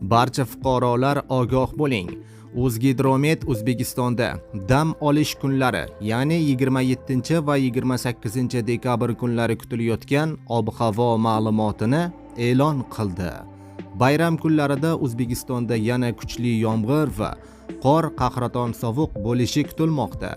Barcha fuqarolar ogoh bo'ling. O'zgidromet O'zbekistonda dam olish kunlari, ya'ni 27 va 28 dekabr kunlari kutilayotgan ob-havo ma'lumotini e'lon qildi. Bayram kunlarida O'zbekistonda yana kuchli yomg'ir va qor qahraton sovuq bo'lishi kutilmoqda.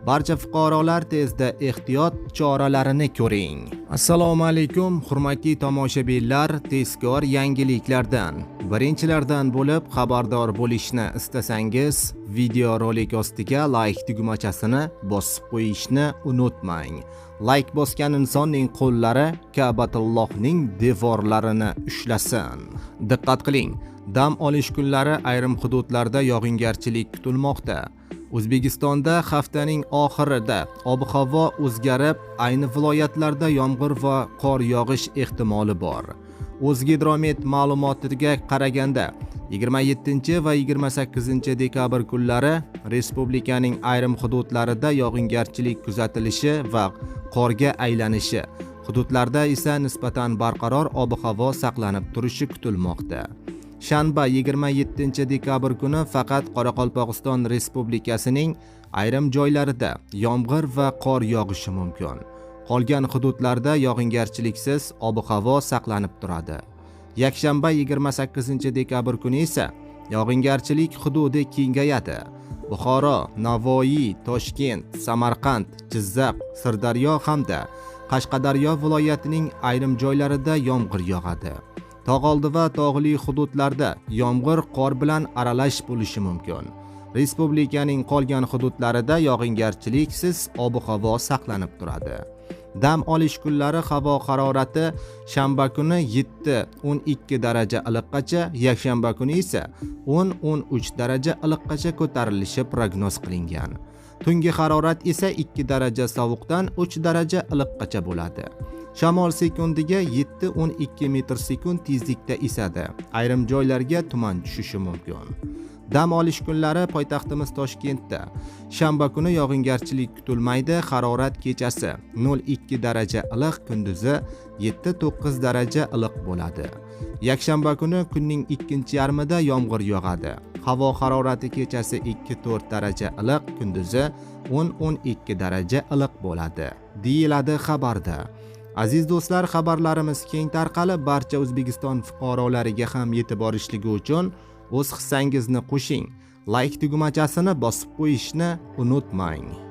Barcha fuqarolar tezda ehtiyot choralarini ko'ring. Assalomu alaykum, hurmatli tomoshabinlar, tezkor yangiliklardan birinchilardan bo'lib xabardor bo'lishni istasangiz, video rolik ostiga like tugmachasini bosib qo'yishni unutmang. Like bosgan insonning qo'llari Ka'batullohning devorlarini ushlasin. Diqqat qiling, dam olish kunlari ayrim hududlarda yog'ingarchilik kutilmoqda. O'zbekistonda haftaning oxirida ob-havo o'zgarib, ayni viloyatlarda yomg'ir va qor yog'ish ehtimoli bor. O'zgidromet ma'lumotiga qaraganda, 27 va 28 dekabr kunlari respublikaning ayrim hududlarida yog'ingarchilik kuzatilishi va qorga aylanishi, hududlarda esa nisbatan barqaror ob-havo saqlanib turishi kutilmoqda. Shanba 27 dekabr kuni faqat Qoraqalpog'iston Respublikasining ayrim joylarida yomg'ir va qor yog'ishi mumkin. Qolgan hududlarda yog'ingarchiliksiz ob-havo saqlanib turadi. Yakshanba 28 dekabr kuni esa yog'ingarchilik hududi kengayadi. Buxoro, Navoiy, Toshkent, Samarqand, Jizzax, Sirdaryo hamda Qashqadaryo viloyatining ayrim joylarida yomg'ir yog'adi. Tog'oldi va tog'li hududlarda yomg'ir qor bilan aralash bo'lishi mumkin. Respublikaning qolgan hududlarida yog'ingarchiliksiz ob-havo saqlanib turadi. Dam olish kunlari havo harorati shanba kuni 7-12 daraja iliqqacha, yakshanba kuni esa 10-13 daraja iliqqacha ko'tarilishi prognoz qilingan. Tungi harorat esa 2 daraja sovuqdan 3 daraja iliqqacha bo'ladi. Shamol sekundiga 7-12 metr sekund tezlikda esadi. Ayrim joylarga tuman tushishi mumkin. Dam olish kunlari poytaxtimiz Toshkentda shanba kuni yog'ingarchilik kutilmaydi. Harorat kechasi 0-2 daraja iliq, kunduzi 7-9 daraja iliq bo'ladi. Yakshanba kuni kunning ikkinchi yarmida yomg'ir yog'adi. Havo harorati kechasi 2-4 daraja iliq, kunduzi 10-12 daraja iliq bo'ladi, deyiladi xabarda. Aziz do'stlar, xabarlarimiz keng tarqalib, barcha O'zbekiston fuqarolariga ham yetib borishligi uchun o'z hissangizni qo'shing. Like tugmachasini bosib qo'yishni unutmang.